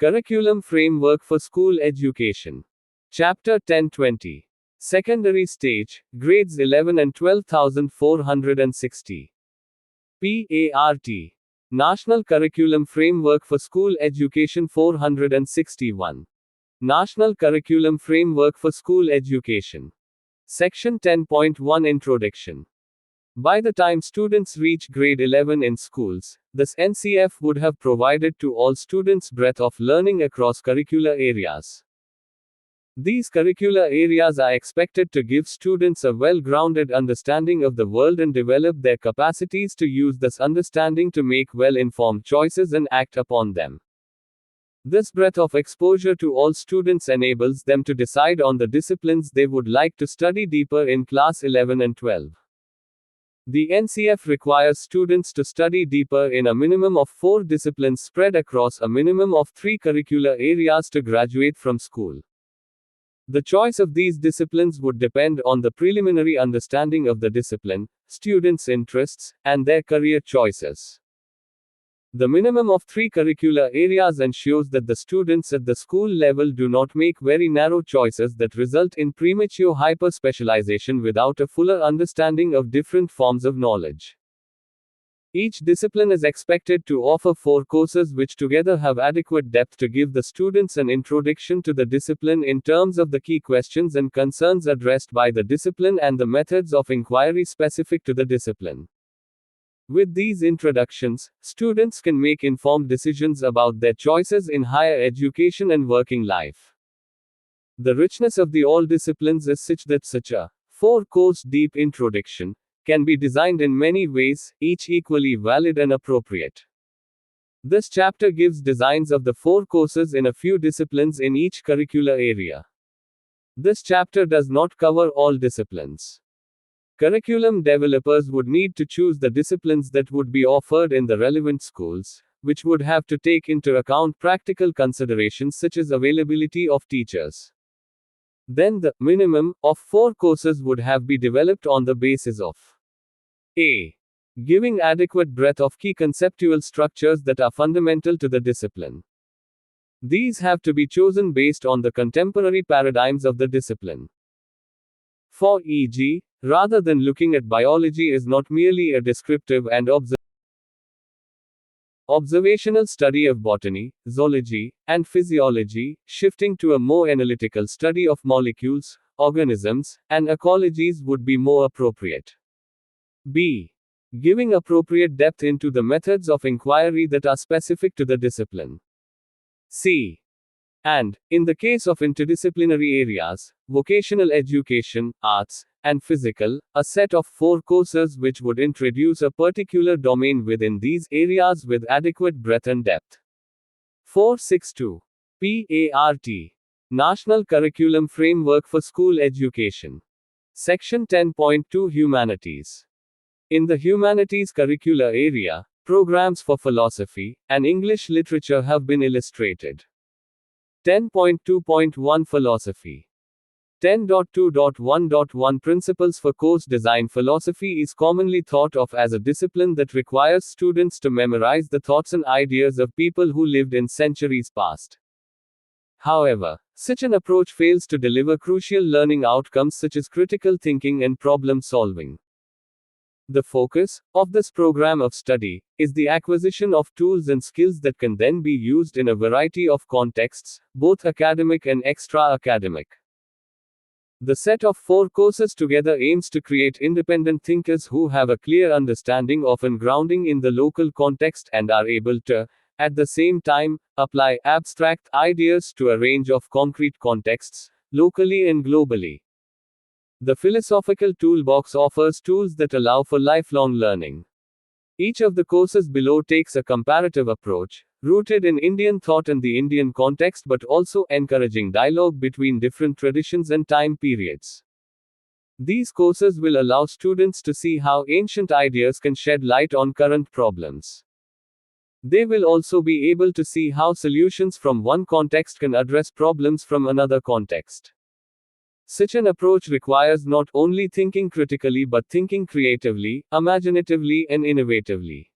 Curriculum Framework for School Education. Chapter 1020. Secondary Stage, Grades 11 and 12,460. PART. National Curriculum Framework for School Education 461. National Curriculum Framework for School Education. Section 10.1 Introduction. By the time students reach grade 11 in schools, this NCF would have provided to all students breadth of learning across curricular areas. These curricular areas are expected to give students a well-grounded understanding of the world and develop their capacities to use this understanding to make well-informed choices and act upon them. This breadth of exposure to all students enables them to decide on the disciplines they would like to study deeper in class 11 and 12. The NCF requires students to study deeper in a minimum of 4 disciplines spread across a minimum of 3 curricular areas to graduate from school. The choice of these disciplines would depend on the preliminary understanding of the discipline, students' interests, and their career choices. The minimum of 3 curricular areas ensures that the students at the school level do not make very narrow choices that result in premature hyper-specialization without a fuller understanding of different forms of knowledge. Each discipline is expected to offer 4 courses which together have adequate depth to give the students an introduction to the discipline in terms of the key questions and concerns addressed by the discipline and the methods of inquiry specific to the discipline. With these introductions, students can make informed decisions about their choices in higher education and working life. The richness of the all disciplines is such that such a 4-course deep introduction can be designed in many ways, each equally valid and appropriate. This chapter gives designs of the 4 courses in a few disciplines in each curricular area. This chapter does not cover all disciplines. Curriculum developers would need to choose the disciplines that would be offered in the relevant schools, which would have to take into account practical considerations such as availability of teachers. Then the minimum of 4 courses would have be developed on the basis of a. Giving adequate breadth of key conceptual structures that are fundamental to the discipline. These have to be chosen based on the contemporary paradigms of the discipline. For e.g., rather than looking at biology is not merely a descriptive and observational study of botany, zoology, and physiology, shifting to a more analytical study of molecules, organisms, and ecologies would be more appropriate. B. Giving appropriate depth into the methods of inquiry that are specific to the discipline. C. And, in the case of interdisciplinary areas, vocational education, arts, and physical, a set of 4 courses which would introduce a particular domain within these areas with adequate breadth and depth. 462. PART. National Curriculum Framework for School Education. Section 10.2 Humanities. In the humanities curricular area, programs for philosophy and English literature have been illustrated. 10.2.1 Philosophy. 10.2.1.1 Principles for Course Design. Philosophy is commonly thought of as a discipline that requires students to memorize the thoughts and ideas of people who lived in centuries past. However, such an approach fails to deliver crucial learning outcomes such as critical thinking and problem solving. The focus of this program of study is the acquisition of tools and skills that can then be used in a variety of contexts, both academic and extra-academic. The set of 4 courses together aims to create independent thinkers who have a clear understanding of and grounding in the local context and are able to, at the same time, apply abstract ideas to a range of concrete contexts, locally and globally. The philosophical toolbox offers tools that allow for lifelong learning. Each of the courses below takes a comparative approach, rooted in Indian thought and the Indian context but also encouraging dialogue between different traditions and time periods. These courses will allow students to see how ancient ideas can shed light on current problems. They will also be able to see how solutions from one context can address problems from another context. Such an approach requires not only thinking critically but thinking creatively, imaginatively, and innovatively.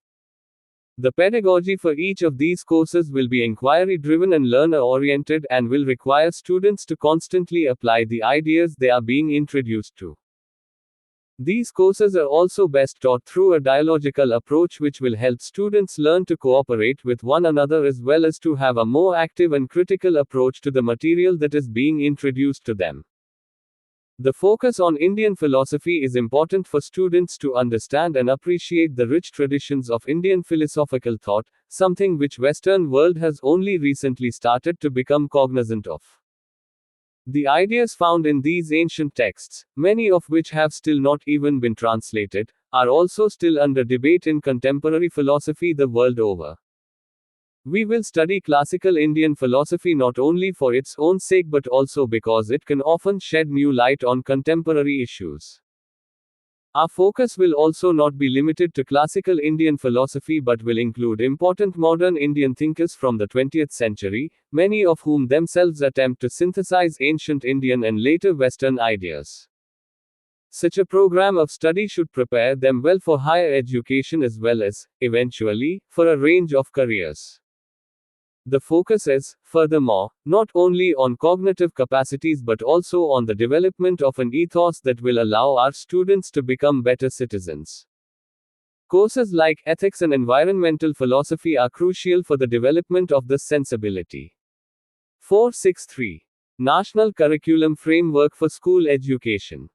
The pedagogy for each of these courses will be inquiry-driven and learner-oriented and will require students to constantly apply the ideas they are being introduced to. These courses are also best taught through a dialogical approach which will help students learn to cooperate with one another as well as to have a more active and critical approach to the material that is being introduced to them. The focus on Indian philosophy is important for students to understand and appreciate the rich traditions of Indian philosophical thought, something which Western world has only recently started to become cognizant of. The ideas found in these ancient texts, many of which have still not even been translated, are also still under debate in contemporary philosophy the world over. We will study classical Indian philosophy not only for its own sake but also because it can often shed new light on contemporary issues. Our focus will also not be limited to classical Indian philosophy but will include important modern Indian thinkers from the 20th century, many of whom themselves attempt to synthesize ancient Indian and later Western ideas. Such a program of study should prepare them well for higher education as well as, eventually, for a range of careers. The focus is, furthermore, not only on cognitive capacities but also on the development of an ethos that will allow our students to become better citizens. Courses like ethics and environmental philosophy are crucial for the development of this sensibility. 463. National Curriculum Framework for School Education.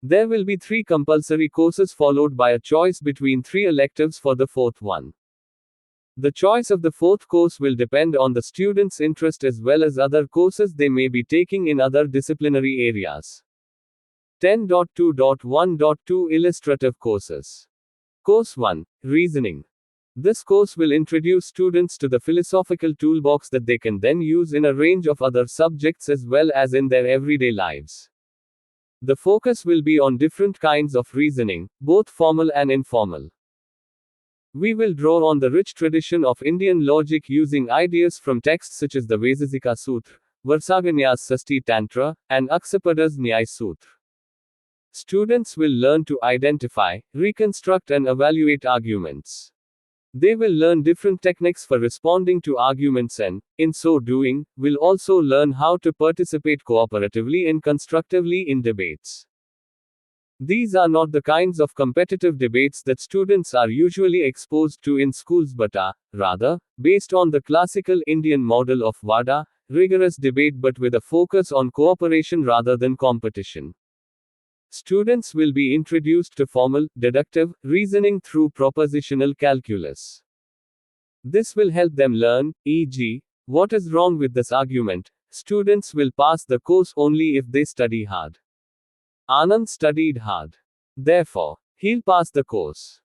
There will be 3 compulsory courses followed by a choice between 3 electives for the 4th one. The choice of the 4th course will depend on the student's interest as well as other courses they may be taking in other disciplinary areas. 10.2.1.2 Illustrative Courses. Course 1. Reasoning. This course will introduce students to the philosophical toolbox that they can then use in a range of other subjects as well as in their everyday lives. The focus will be on different kinds of reasoning, both formal and informal. We will draw on the rich tradition of Indian logic using ideas from texts such as the Vaisesika Sutra, Varsaganyas Sasti Tantra, and Aksapada's Nyaya Sutra. Students will learn to identify, reconstruct and evaluate arguments. They will learn different techniques for responding to arguments and, in so doing, will also learn how to participate cooperatively and constructively in debates. These are not the kinds of competitive debates that students are usually exposed to in schools but are, rather, based on the classical Indian model of Vada, rigorous debate but with a focus on cooperation rather than competition. Students will be introduced to formal, deductive, reasoning through propositional calculus. This will help them learn, e.g., what is wrong with this argument. Students will pass the course only if they study hard. Anand studied hard. Therefore, he'll pass the course.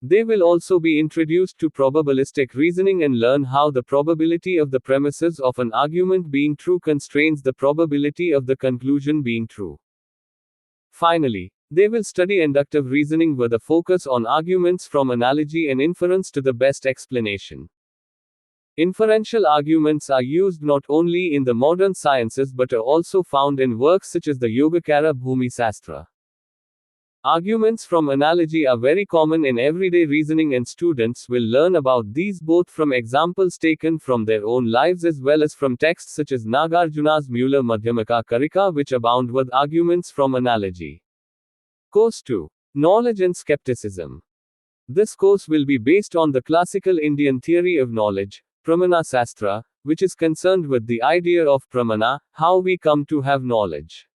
They will also be introduced to probabilistic reasoning and learn how the probability of the premises of an argument being true constrains the probability of the conclusion being true. Finally, they will study inductive reasoning with a focus on arguments from analogy and inference to the best explanation. Inferential arguments are used not only in the modern sciences but are also found in works such as the Yogacara Bhumi Sastra. Arguments from analogy are very common in everyday reasoning and students will learn about these both from examples taken from their own lives as well as from texts such as Nagarjuna's Mula Madhyamaka Karika which abound with arguments from analogy. Course 2. Knowledge and Skepticism. This course will be based on the classical Indian theory of knowledge, Pramana Sastra, which is concerned with the idea of pramana, how we come to have knowledge.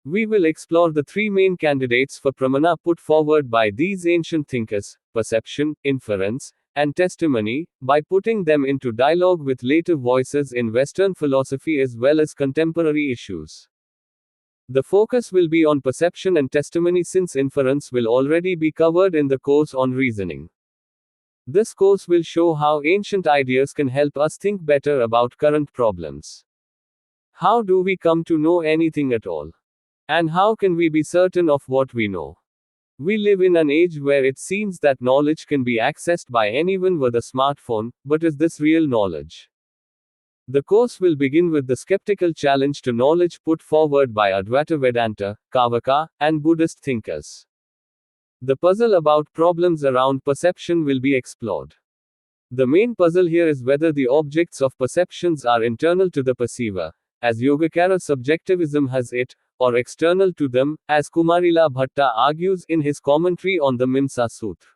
We will explore the 3 main candidates for pramana put forward by these ancient thinkers: perception, inference, and testimony, by putting them into dialogue with later voices in Western philosophy as well as contemporary issues. The focus will be on perception and testimony since inference will already be covered in the course on reasoning. This course will show how ancient ideas can help us think better about current problems. How do we come to know anything at all? And how can we be certain of what we know? We live in an age where it seems that knowledge can be accessed by anyone with a smartphone, but is this real knowledge? The course will begin with the skeptical challenge to knowledge put forward by Advaita Vedanta, Kavaka, and Buddhist thinkers. The puzzle about problems around perception will be explored. The main puzzle here is whether the objects of perceptions are internal to the perceiver, as Yogacara subjectivism has it, or external to them, as Kumarila Bhatta argues in his commentary on the Mimsa Sutra.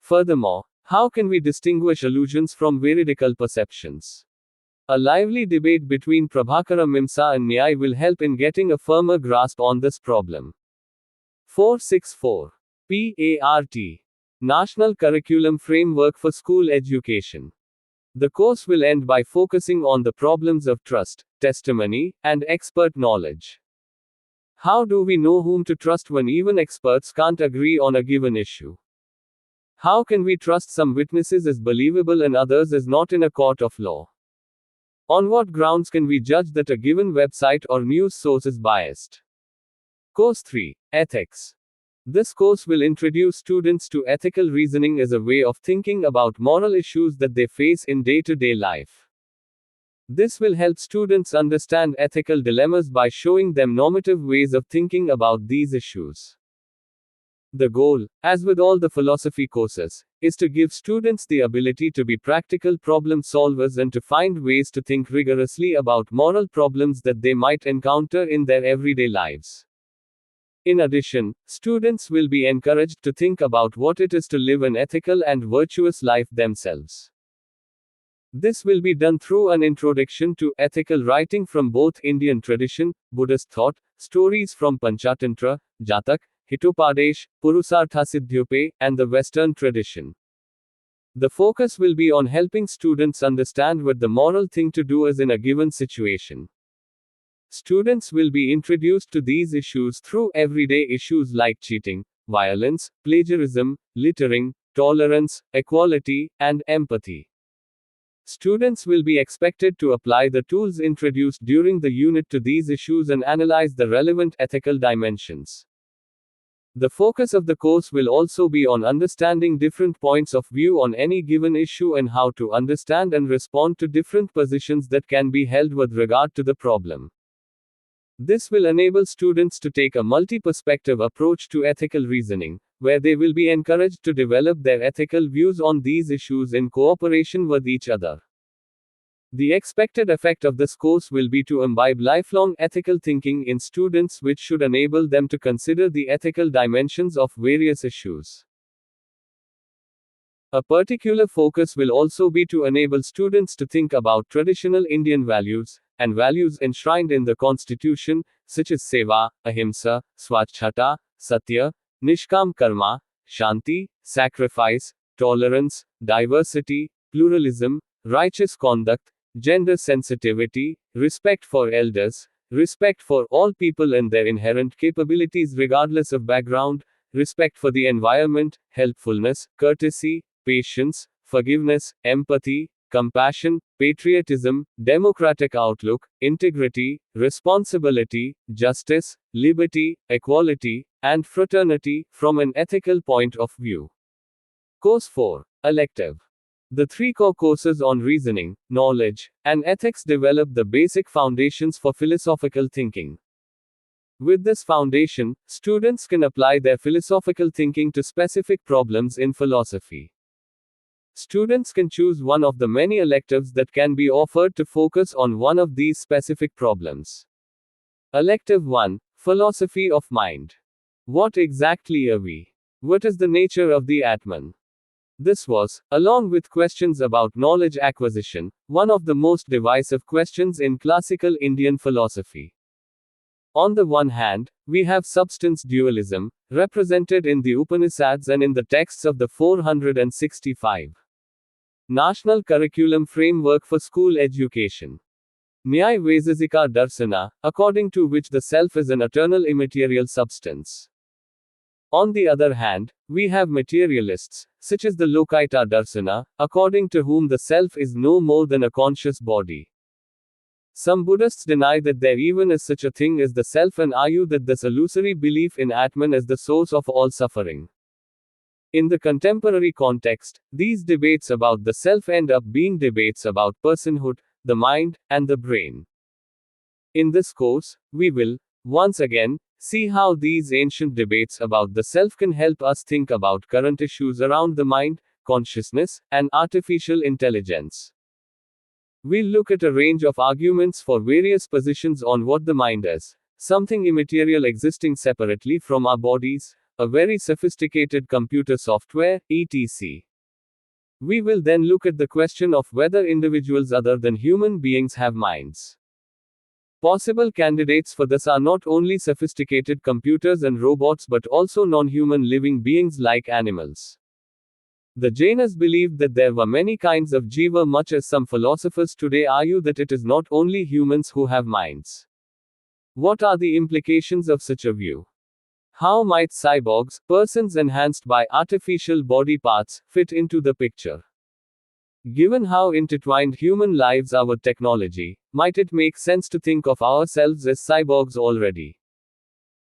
Furthermore, how can we distinguish illusions from veridical perceptions? A lively debate between Prabhakara Mimsa and Nyaya will help in getting a firmer grasp on this problem. 464. PART. National Curriculum Framework for School Education. The course will end by focusing on the problems of trust, testimony, and expert knowledge. How do we know whom to trust when even experts can't agree on a given issue? How can we trust some witnesses as believable and others as not in a court of law? On what grounds can we judge that a given website or news source is biased? Course 3. Ethics. This course will introduce students to ethical reasoning as a way of thinking about moral issues that they face in day-to-day life. This will help students understand ethical dilemmas by showing them normative ways of thinking about these issues. The goal, as with all the philosophy courses, is to give students the ability to be practical problem solvers and to find ways to think rigorously about moral problems that they might encounter in their everyday lives. In addition, students will be encouraged to think about what it is to live an ethical and virtuous life themselves. This will be done through an introduction to ethical writing from both Indian tradition, Buddhist thought, stories from Panchatantra, Jatak, Hitopadesh, Purusarthasiddhyope, and the Western tradition. The focus will be on helping students understand what the moral thing to do is in a given situation. Students will be introduced to these issues through everyday issues like cheating, violence, plagiarism, littering, tolerance, equality, and empathy. Students will be expected to apply the tools introduced during the unit to these issues and analyze the relevant ethical dimensions. The focus of the course will also be on understanding different points of view on any given issue and how to understand and respond to different positions that can be held with regard to the problem. This will enable students to take a multi-perspective approach to ethical reasoning, where they will be encouraged to develop their ethical views on these issues in cooperation with each other. The expected effect of this course will be to imbibe lifelong ethical thinking in students, which should enable them to consider the ethical dimensions of various issues. A particular focus will also be to enable students to think about traditional Indian values, and values enshrined in the constitution, such as seva, ahimsa, swachhata, satya, nishkam karma, shanti, sacrifice, tolerance, diversity, pluralism, righteous conduct, gender sensitivity, respect for elders, respect for all people and their inherent capabilities regardless of background, respect for the environment, helpfulness, courtesy, patience, forgiveness, empathy, compassion, patriotism, democratic outlook, integrity, responsibility, justice, liberty, equality, and fraternity, from an ethical point of view. Course 4. Elective. The three core courses on reasoning, knowledge, and ethics develop the basic foundations for philosophical thinking. With this foundation, students can apply their philosophical thinking to specific problems in philosophy. Students can choose one of the many electives that can be offered to focus on one of these specific problems. Elective 1. Philosophy of Mind. What exactly are we? What is the nature of the Atman? This was, along with questions about knowledge acquisition, one of the most divisive questions in classical Indian philosophy. On the one hand, we have substance dualism, represented in the Upanishads and in the texts of the 465. National Curriculum Framework for School Education. Nyaya Vaisesika Darsana, according to which the self is an eternal immaterial substance. On the other hand, we have materialists, such as the Lokaita Darsana, according to whom the self is no more than a conscious body. Some Buddhists deny that there even is such a thing as the self and argue that this illusory belief in Atman is the source of all suffering. In the contemporary context, these debates about the self end up being debates about personhood, the mind, and the brain. In this course, we will, once again, See how these ancient debates about the self can help us think about current issues around the mind, consciousness, and artificial intelligence. We'll look at a range of arguments for various positions on what the mind is: something immaterial existing separately from our bodies, a very sophisticated computer software, etc. We will then look at the question of whether individuals other than human beings have minds. Possible candidates for this are not only sophisticated computers and robots but also non-human living beings like animals. The Jainas believed that there were many kinds of jiva, much as some philosophers today argue that it is not only humans who have minds. What are the implications of such a view? How might cyborgs, persons enhanced by artificial body parts, fit into the picture? Given how intertwined human lives are with technology, might it make sense to think of ourselves as cyborgs already?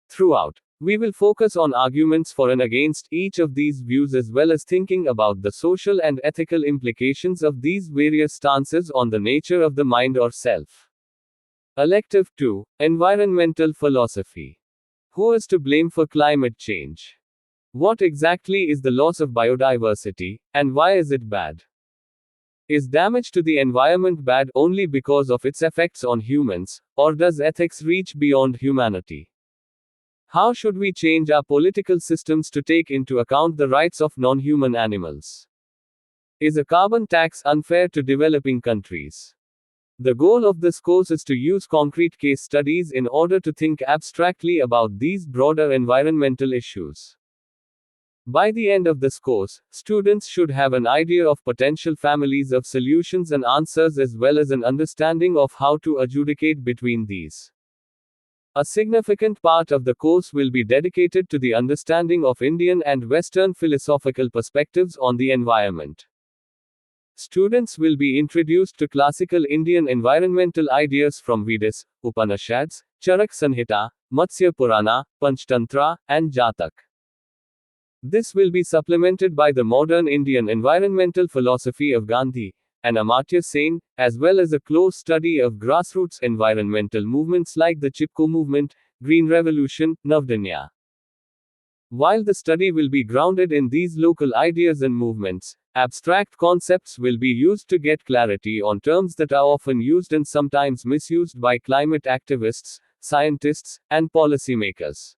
Throughout, we will focus on arguments for and against each of these views, as well as thinking about the social and ethical implications of these various stances on the nature of the mind or self. Elective 2. Environmental philosophy. Who is to blame for climate change? What exactly is the loss of biodiversity, and why is it bad? Is damage to the environment bad only because of its effects on humans, or does ethics reach beyond humanity? How should we change our political systems to take into account the rights of non-human animals? Is a carbon tax unfair to developing countries? The goal of this course is to use concrete case studies in order to think abstractly about these broader environmental issues. By the end of this course, students should have an idea of potential families of solutions and answers, as well as an understanding of how to adjudicate between these. A significant part of the course will be dedicated to the understanding of Indian and Western philosophical perspectives on the environment. Students will be introduced to classical Indian environmental ideas from Vedas, Upanishads, Charak Sanhita, Matsya Purana, Panchtantra, and Jatak. This will be supplemented by the modern Indian environmental philosophy of Gandhi and Amartya Sen, as well as a close study of grassroots environmental movements like the Chipko movement, Green Revolution, Navdanya. While the study will be grounded in these local ideas and movements, abstract concepts will be used to get clarity on terms that are often used and sometimes misused by climate activists, scientists, and policymakers.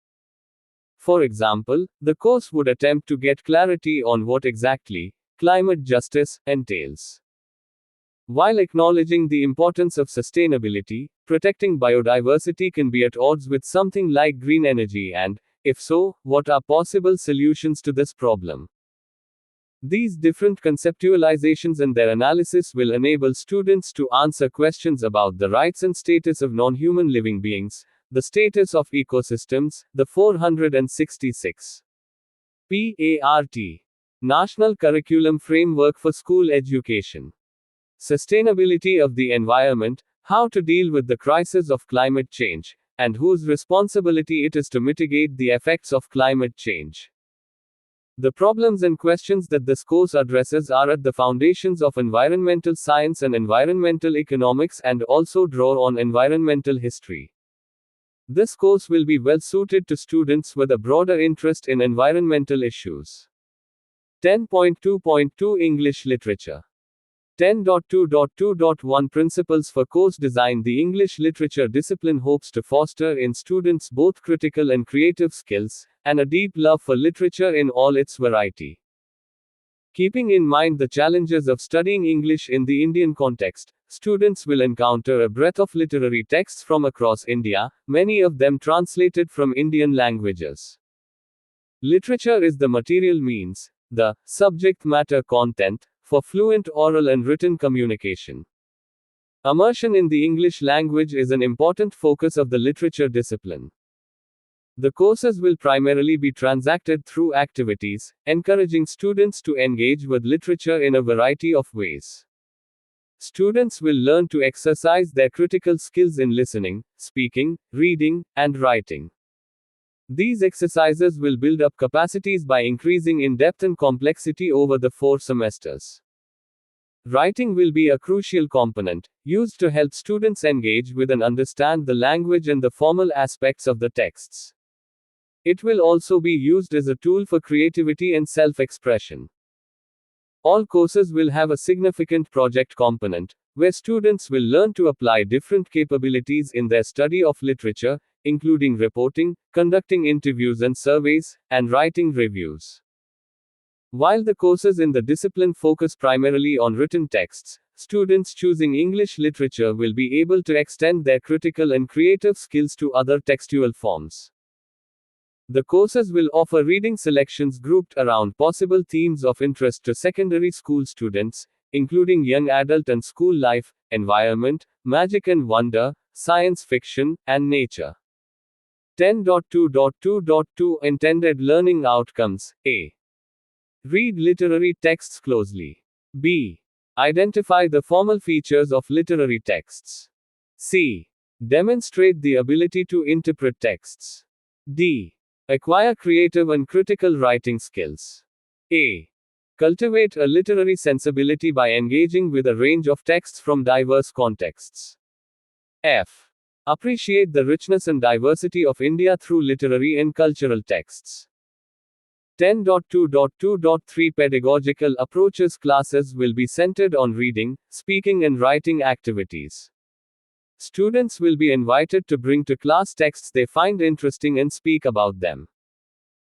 For example, the course would attempt to get clarity on what exactly climate justice entails. While acknowledging the importance of sustainability, protecting biodiversity can be at odds with something like green energy, and, if so, what are possible solutions to this problem? These different conceptualizations and their analysis will enable students to answer questions about the rights and status of non-human living beings, the status of ecosystems, the 466 PART National Curriculum Framework for School Education. Sustainability of the environment, how to deal with the crisis of climate change, and whose responsibility it is to mitigate the effects of climate change. The problems and questions that this course addresses are at the foundations of environmental science and environmental economics, and also draw on environmental history. This course will be well suited to students with a broader interest in environmental issues. 10.2.2 English Literature. 10.2.2.1 Principles for Course Design. The English literature discipline hopes to foster in students both critical and creative skills, and a deep love for literature in all its variety. Keeping in mind the challenges of studying English in the Indian context, students will encounter a breadth of literary texts from across India, many of them translated from Indian languages. Literature is the material means, the subject matter content, for fluent oral and written communication. Immersion in the English language is an important focus of the literature discipline. The courses will primarily be transacted through activities, encouraging students to engage with literature in a variety of ways. Students will learn to exercise their critical skills in listening, speaking, reading, and writing. These exercises will build up capacities by increasing in depth and complexity over the 4 semesters. Writing will be a crucial component, used to help students engage with and understand the language and the formal aspects of the texts. It will also be used as a tool for creativity and self-expression. All courses will have a significant project component, where students will learn to apply different capabilities in their study of literature, including reporting, conducting interviews and surveys, and writing reviews. While the courses in the discipline focus primarily on written texts, students choosing English literature will be able to extend their critical and creative skills to other textual forms. The courses will offer reading selections grouped around possible themes of interest to secondary school students, including young adult and school life, environment, magic and wonder, science fiction, and nature. 10.2.2.2 Intended learning outcomes. A. Read literary texts closely. B. Identify the formal features of literary texts. C. Demonstrate the ability to interpret texts. D. Acquire creative and critical writing skills. A. Cultivate a literary sensibility by engaging with a range of texts from diverse contexts. F. Appreciate the richness and diversity of India through literary and cultural texts. 10.2.2.3 Pedagogical approaches. Classes will be centered on reading, speaking, and writing activities. Students will be invited to bring to class texts they find interesting and speak about them.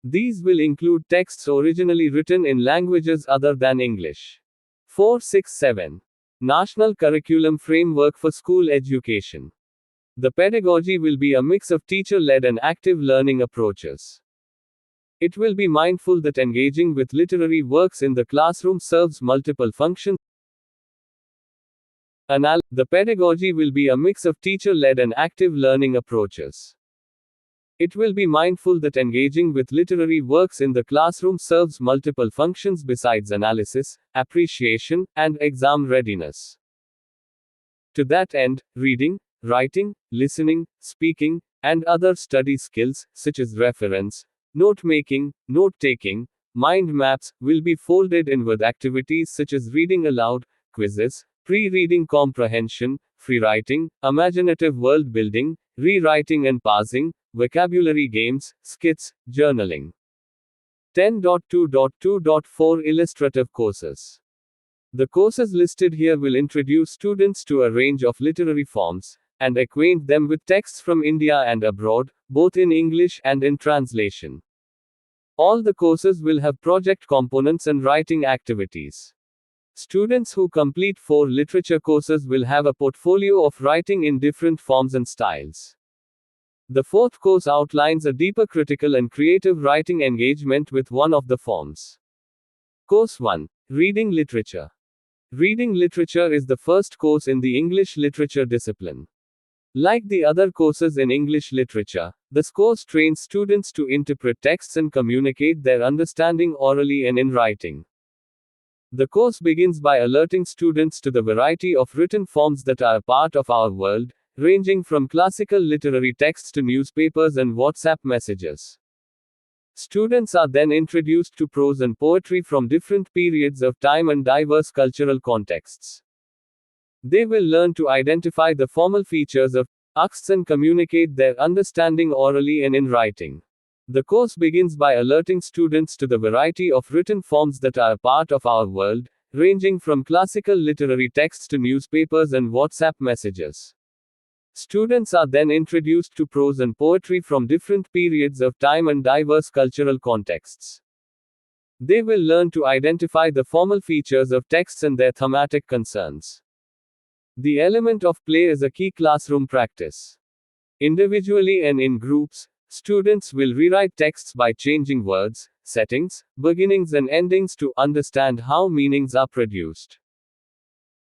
These will include texts originally written in languages other than English. 467. National Curriculum Framework for School Education. The pedagogy will be a mix of teacher-led and active learning approaches. It will be mindful that engaging with literary works in the classroom serves multiple functions. The pedagogy will be a mix of teacher-led and active learning approaches. It will be mindful that engaging with literary works in the classroom serves multiple functions besides analysis, appreciation, and exam readiness. To that end, reading, writing, listening, speaking, and other study skills, such as reference, note-making, note-taking, mind maps, will be folded in with activities such as reading aloud, quizzes, pre-reading comprehension, free writing, imaginative world building, rewriting and parsing, vocabulary games, skits, journaling. 10.2.2.4 Illustrative courses. The courses listed here will introduce students to a range of literary forms, and acquaint them with texts from India and abroad, both in English and in translation. All the courses will have project components and writing activities. Students who complete 4 literature courses will have a portfolio of writing in different forms and styles. The 4th course outlines a deeper critical and creative writing engagement with one of the forms. Course 1. Reading Literature. Reading literature is the first course in the English literature discipline. Like the other courses in English literature, this course trains students to interpret texts and communicate their understanding orally and in writing. The course begins by alerting students to the variety of written forms that are a part of our world, ranging from classical literary texts to newspapers and WhatsApp messages. Students are then introduced to prose and poetry from different periods of time and diverse cultural contexts. They will learn to identify the formal features of texts and communicate their understanding orally and in writing. The course begins by alerting students to the variety of written forms that are a part of our world, ranging from classical literary texts to newspapers and WhatsApp messages. Students are then introduced to prose and poetry from different periods of time and diverse cultural contexts. They will learn to identify the formal features of texts and their thematic concerns. The element of play is a key classroom practice. Individually and in groups, students will rewrite texts by changing words, settings, beginnings and endings to understand how meanings are produced.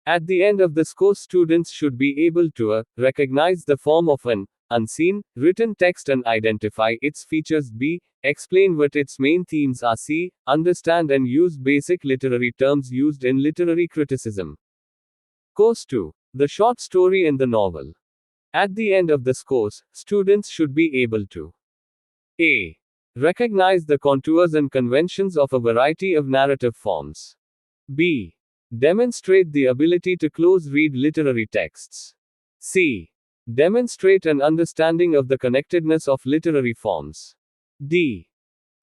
At the end of this course, students should be able to recognize the form of an unseen, written text and identify its features. B. Explain what its main themes are. C. Understand and use basic literary terms used in literary criticism. Course 2. The short story and the novel. At the end of this course, students should be able to A. Recognize the contours and conventions of a variety of narrative forms. B. Demonstrate the ability to close read literary texts. C. Demonstrate an understanding of the connectedness of literary forms. D.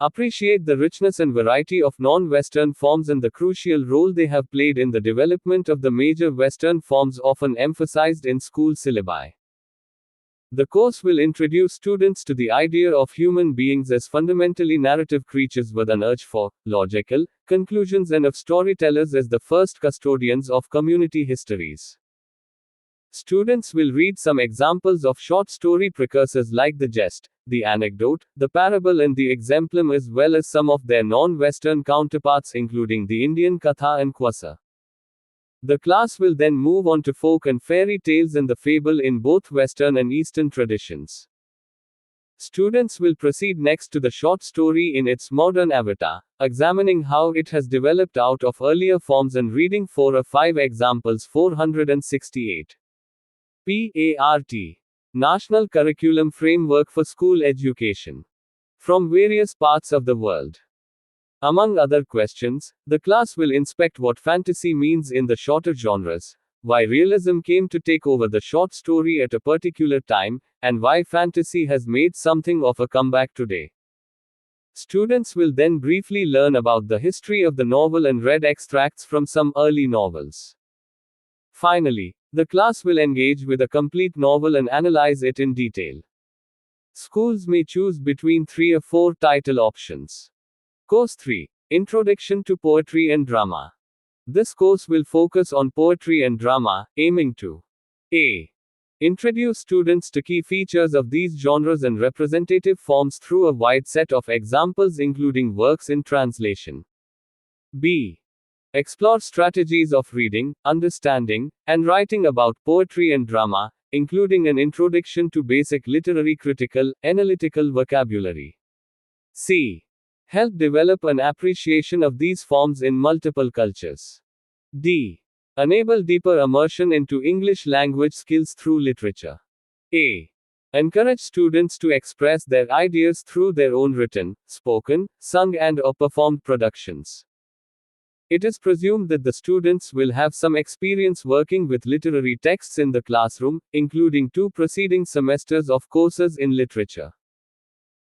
Appreciate the richness and variety of non-Western forms and the crucial role they have played in the development of the major Western forms often emphasized in school syllabi. The course will introduce students to the idea of human beings as fundamentally narrative creatures with an urge for logical conclusions and of storytellers as the first custodians of community histories. Students will read some examples of short story precursors like the jest, the anecdote, the parable, and the exemplum, as well as some of their non-Western counterparts, including the Indian Katha and Qassa. The class will then move on to folk and fairy tales and the fable in both Western and Eastern traditions. Students will proceed next to the short story in its modern avatar, examining how it has developed out of earlier forms and reading 4 or 5 examples. 468. PART. National Curriculum Framework for School Education. From various parts of the world. Among other questions, the class will inspect what fantasy means in the shorter genres, why realism came to take over the short story at a particular time, and why fantasy has made something of a comeback today. Students will then briefly learn about the history of the novel and read extracts from some early novels. Finally, the class will engage with a complete novel and analyze it in detail. Schools may choose between 3 or 4 title options. Course 3. Introduction to Poetry and Drama. This course will focus on poetry and drama, aiming to a. Introduce students to key features of these genres and representative forms through a wide set of examples including works in translation. b. Explore strategies of reading, understanding, and writing about poetry and drama, including an introduction to basic literary critical, analytical vocabulary. c. Help develop an appreciation of these forms in multiple cultures. d. Enable deeper immersion into English language skills through literature. a. Encourage students to express their ideas through their own written, spoken, sung, and/or performed productions. It is presumed that the students will have some experience working with literary texts in the classroom, including 2 preceding semesters of courses in literature.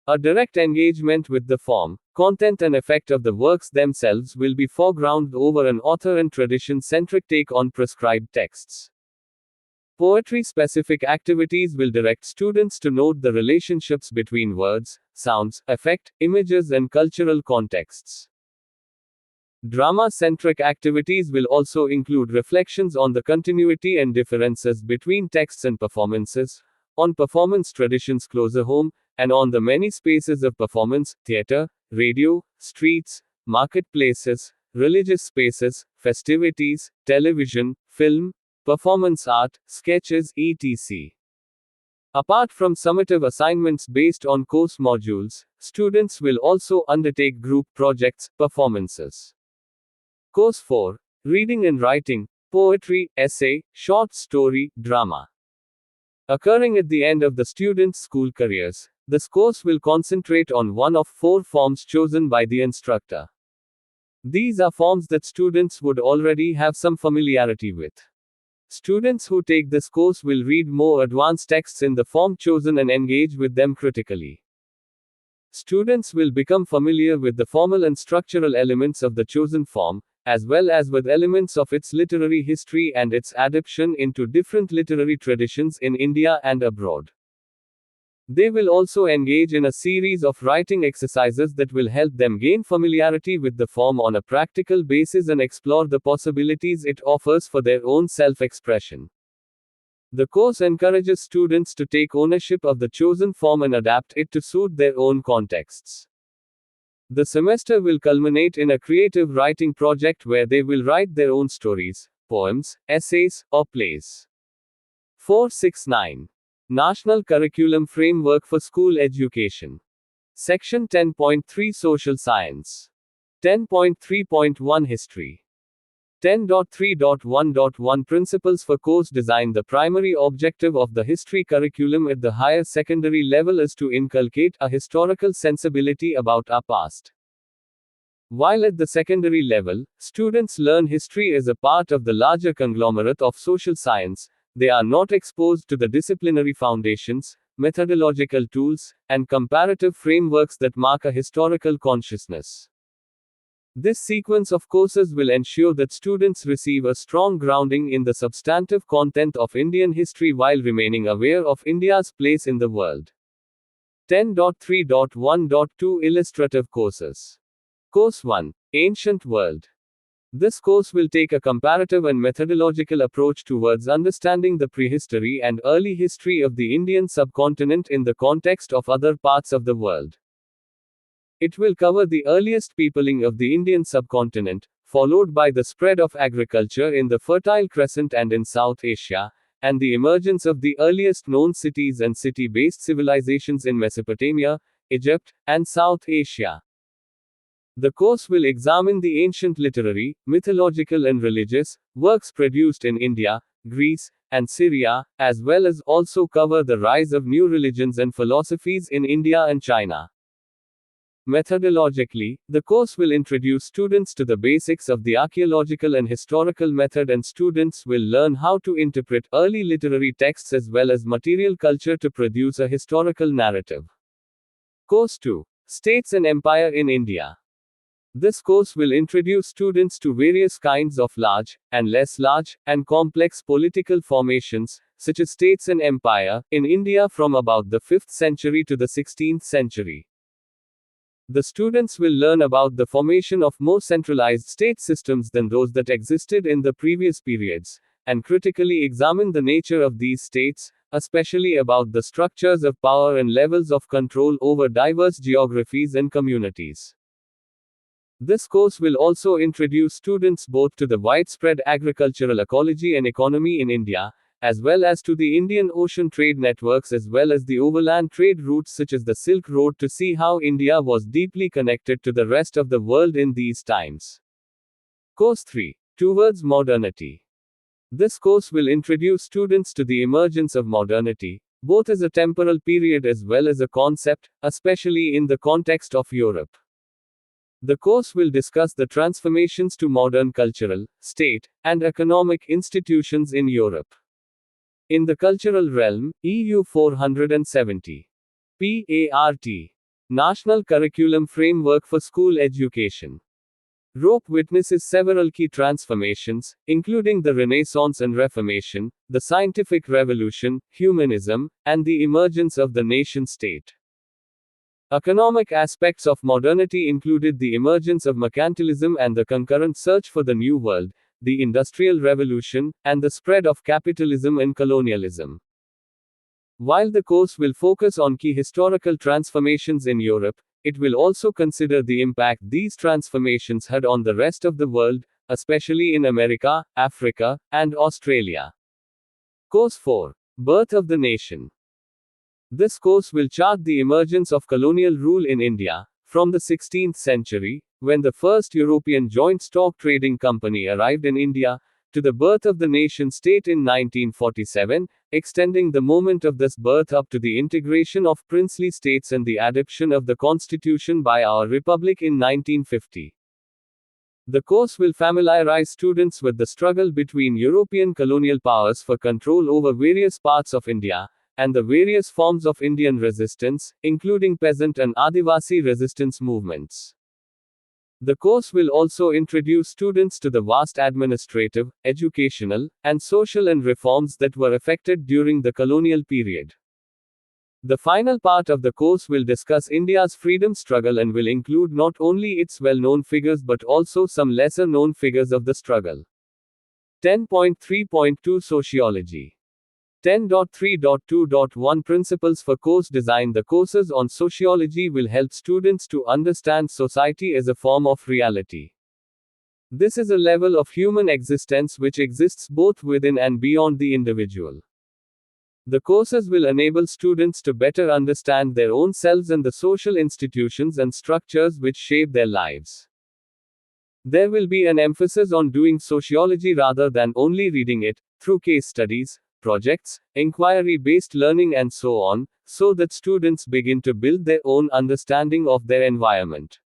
A direct engagement with the form, content, and effect of the works themselves will be foregrounded over an author and tradition-centric take on prescribed texts. Poetry-specific activities will direct students to note the relationships between words, sounds, effect, images, and cultural contexts. Drama-centric activities will also include reflections on the continuity and differences between texts and performances, on performance traditions closer home, and on the many spaces of performance: theater, radio, streets, marketplaces, religious spaces, festivities, television, film, performance art, sketches, etc. Apart from summative assignments based on course modules, students will also undertake group projects, performances. Course 4. Reading and Writing, Poetry, Essay, Short Story, Drama. Occurring at the end of the students' school careers, this course will concentrate on one of 4 forms chosen by the instructor. These are forms that students would already have some familiarity with. Students who take this course will read more advanced texts in the form chosen and engage with them critically. Students will become familiar with the formal and structural elements of the chosen form, as well as with elements of its literary history and its adaptation into different literary traditions in India and abroad. They will also engage in a series of writing exercises that will help them gain familiarity with the form on a practical basis and explore the possibilities it offers for their own self-expression. The course encourages students to take ownership of the chosen form and adapt it to suit their own contexts. The semester will culminate in a creative writing project where they will write their own stories, poems, essays, or plays. 469. National Curriculum Framework for School Education. Section 10.3 Social Science. 10.3.1 History. 10.3.1.1 Principles for Course Design. The primary objective of the history curriculum at the higher secondary level is to inculcate a historical sensibility about our past. While at the secondary level, students learn history as a part of the larger conglomerate of social science, they are not exposed to the disciplinary foundations, methodological tools, and comparative frameworks that mark a historical consciousness. This sequence of courses will ensure that students receive a strong grounding in the substantive content of Indian history while remaining aware of India's place in the world. 10.3.1.2 Illustrative Courses. Course 1. Ancient World. This course will take a comparative and methodological approach towards understanding the prehistory and early history of the Indian subcontinent in the context of other parts of the world. It will cover the earliest peopling of the Indian subcontinent, followed by the spread of agriculture in the Fertile Crescent and in South Asia, and the emergence of the earliest known cities and city-based civilizations in Mesopotamia, Egypt, and South Asia. The course will examine the ancient literary, mythological and religious works produced in India, Greece, and Syria, as well as also cover the rise of new religions and philosophies in India and China. Methodologically, the course will introduce students to the basics of the archaeological and historical method, and students will learn how to interpret early literary texts as well as material culture to produce a historical narrative. Course 2. States and Empire in India. This course will introduce students to various kinds of large, and less large, and complex political formations, such as states and empire, in India from about the 5th century to the 16th century. The students will learn about the formation of more centralized state systems than those that existed in the previous periods, and critically examine the nature of these states, especially about the structures of power and levels of control over diverse geographies and communities. This course will also introduce students both to the widespread agricultural ecology and economy in India, as well as to the Indian Ocean trade networks as well as the overland trade routes such as the Silk Road, to see how India was deeply connected to the rest of the world in these times. Course 3. Towards Modernity. This course will introduce students to the emergence of modernity, both as a temporal period as well as a concept, especially in the context of Europe. The course will discuss the transformations to modern cultural, state, and economic institutions in Europe. In the cultural realm, EU 470. PART. National Curriculum Framework for School Education. Europe witnesses several key transformations, including the Renaissance and Reformation, the Scientific Revolution, humanism, and the emergence of the nation-state. Economic aspects of modernity included the emergence of mercantilism and the concurrent search for the New World, the Industrial Revolution, and the spread of capitalism and colonialism. While the course will focus on key historical transformations in Europe, it will also consider the impact these transformations had on the rest of the world, especially in America, Africa, and Australia. Course 4. Birth of the Nation. This course will chart the emergence of colonial rule in India, from the 16th century, when the first European joint stock trading company arrived in India, to the birth of the nation-state in 1947, extending the moment of this birth up to the integration of princely states and the adoption of the constitution by our republic in 1950. The course will familiarize students with the struggle between European colonial powers for control over various parts of India, and the various forms of Indian resistance, including peasant and Adivasi resistance movements. The course will also introduce students to the vast administrative, educational, and social and reforms that were effected during the colonial period. The final part of the course will discuss India's freedom struggle and will include not only its well-known figures but also some lesser-known figures of the struggle. 10.3.2 Sociology. 10.3.2.1 Principles for Course Design. The courses on sociology will help students to understand society as a form of reality. This is a level of human existence which exists both within and beyond the individual. The courses will enable students to better understand their own selves and the social institutions and structures which shape their lives. There will be an emphasis on doing sociology rather than only reading it, through case studies, projects, inquiry-based learning and so on, so that students begin to build their own understanding of their environment.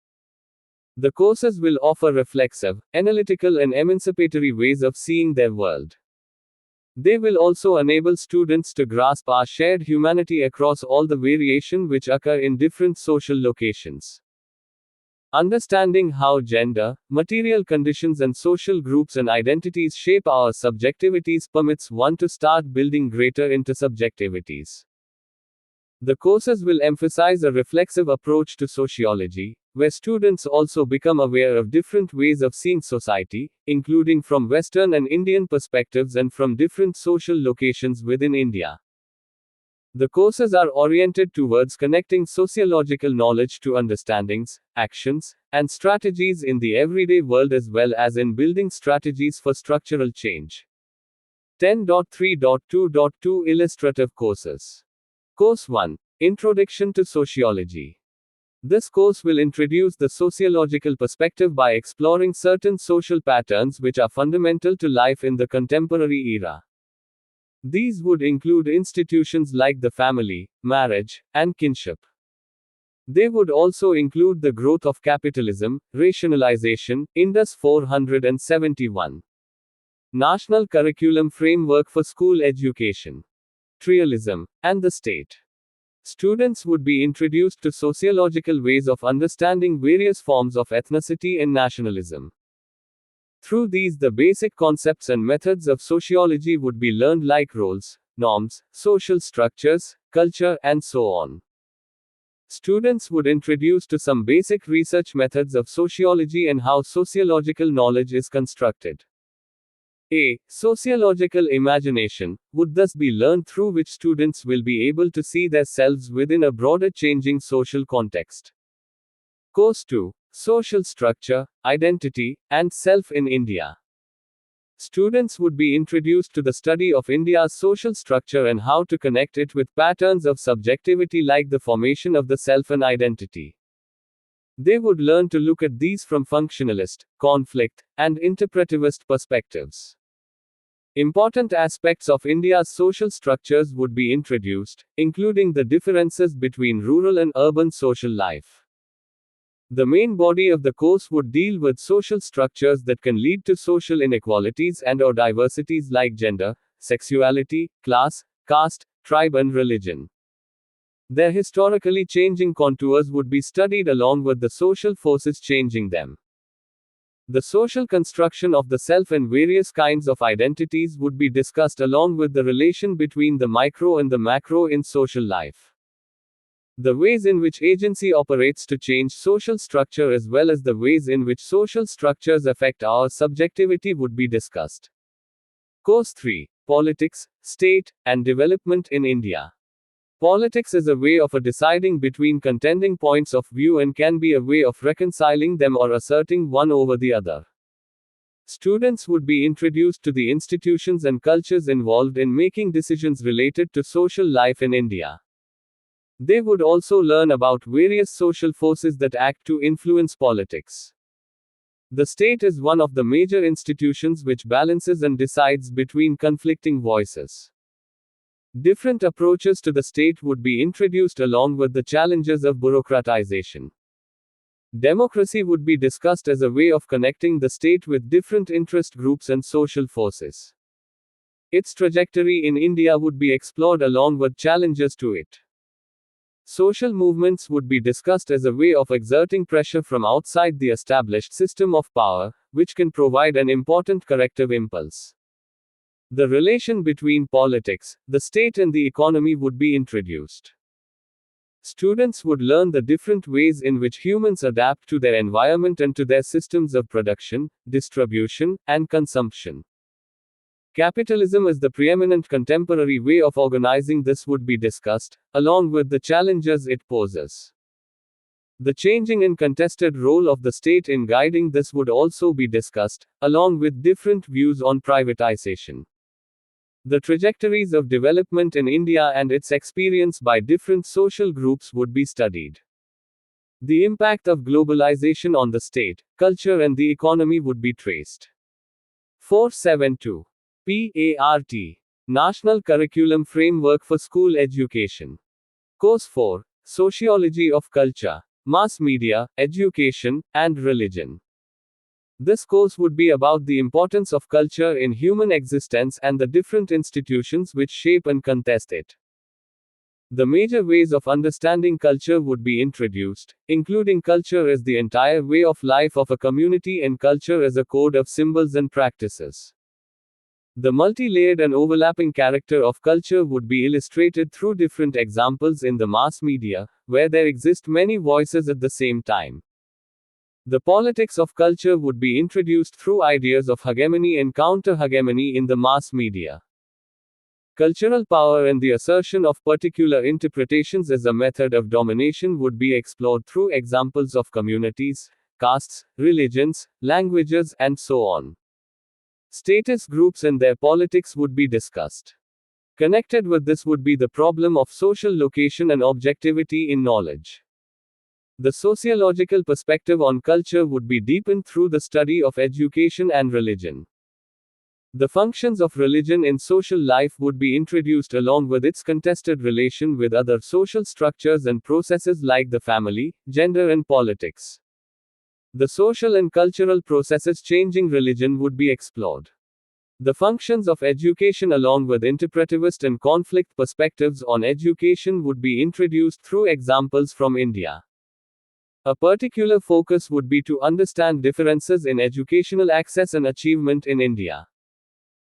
The courses will offer reflexive, analytical and emancipatory ways of seeing their world. They will also enable students to grasp our shared humanity across all the variation which occur in different social locations. Understanding how gender, material conditions, and social groups and identities shape our subjectivities permits one to start building greater intersubjectivities. The courses will emphasize a reflexive approach to sociology, where students also become aware of different ways of seeing society, including from Western and Indian perspectives and from different social locations within India. The courses are oriented towards connecting sociological knowledge to understandings, actions, and strategies in the everyday world as well as in building strategies for structural change. 10.3.2.2 Illustrative Courses. Course 1. Introduction to Sociology. This course will introduce the sociological perspective by exploring certain social patterns which are fundamental to life in the contemporary era. These would include institutions like the family, marriage, and kinship. They would also include the growth of capitalism, rationalization, Indus 471. National Curriculum Framework for School Education. Trialism, and the state. Students would be introduced to sociological ways of understanding various forms of ethnicity and nationalism. Through these, the basic concepts and methods of sociology would be learned, like roles, norms, social structures, culture, and so on. Students would introduce to some basic research methods of sociology and how sociological knowledge is constructed. A sociological imagination would thus be learned, through which students will be able to see themselves within a broader changing social context. Course 2. Social Structure, Identity, and Self in India. Students would be introduced to the study of India's social structure and how to connect it with patterns of subjectivity like the formation of the self and identity. They would learn to look at these from functionalist, conflict, and interpretivist perspectives. Important aspects of India's social structures would be introduced, including the differences between rural and urban social life. The main body of the course would deal with social structures that can lead to social inequalities and/or diversities like gender, sexuality, class, caste, tribe, and religion. Their historically changing contours would be studied along with the social forces changing them. The social construction of the self and various kinds of identities would be discussed along with the relation between the micro and the macro in social life. The ways in which agency operates to change social structure as well as the ways in which social structures affect our subjectivity would be discussed. Course 3. Politics, State, and Development in India. Politics is a way of deciding between contending points of view and can be a way of reconciling them or asserting one over the other. Students would be introduced to the institutions and cultures involved in making decisions related to social life in India. They would also learn about various social forces that act to influence politics. The state is one of the major institutions which balances and decides between conflicting voices. Different approaches to the state would be introduced along with the challenges of bureaucratization. Democracy would be discussed as a way of connecting the state with different interest groups and social forces. Its trajectory in India would be explored along with challenges to it. Social movements would be discussed as a way of exerting pressure from outside the established system of power, which can provide an important corrective impulse. The relation between politics, the state, and the economy would be introduced. Students would learn the different ways in which humans adapt to their environment and to their systems of production, distribution, and consumption. Capitalism is the preeminent contemporary way of organizing. This would be discussed, along with the challenges it poses. The changing and contested role of the state in guiding this would also be discussed, along with different views on privatization. The trajectories of development in India and its experience by different social groups would be studied. The impact of globalization on the state, culture, and the economy would be traced. 472. PART. National Curriculum Framework for School Education. Course 4. Sociology of Culture, Mass Media, Education, and Religion. This course would be about the importance of culture in human existence and the different institutions which shape and contest it. The major ways of understanding culture would be introduced, including culture as the entire way of life of a community and culture as a code of symbols and practices. The multi-layered and overlapping character of culture would be illustrated through different examples in the mass media, where there exist many voices at the same time. The politics of culture would be introduced through ideas of hegemony and counter-hegemony in the mass media. Cultural power and the assertion of particular interpretations as a method of domination would be explored through examples of communities, castes, religions, languages, and so on. Status groups and their politics would be discussed. Connected with this would be the problem of social location and objectivity in knowledge. The sociological perspective on culture would be deepened through the study of education and religion. The functions of religion in social life would be introduced along with its contested relation with other social structures and processes like the family, gender, and politics. The social and cultural processes changing religion would be explored. The functions of education along with interpretivist and conflict perspectives on education would be introduced through examples from India. A particular focus would be to understand differences in educational access and achievement in India.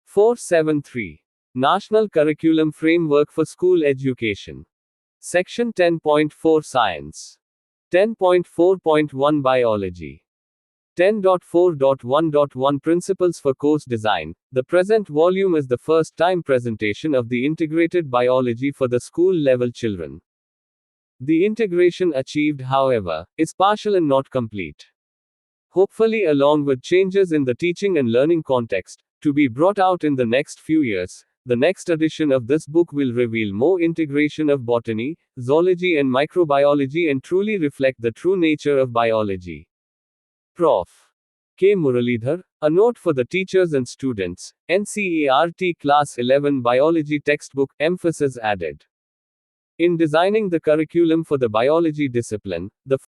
473. National Curriculum Framework for School Education. Section 10.4 Science. 10.4.1 Biology. 10.4.1.1 Principles for Course Design. The present volume is the first time presentation of the integrated biology for the school level children. The integration achieved, however, is partial and not complete. Hopefully, along with changes in the teaching and learning context, to be brought out in the next few years, the next edition of this book will reveal more integration of botany, zoology, and microbiology and truly reflect the true nature of biology. Prof. K. Muralidhar. A note for the teachers and students. NCERT Class 11 Biology Textbook. Emphasis added. In designing the curriculum for the biology discipline, the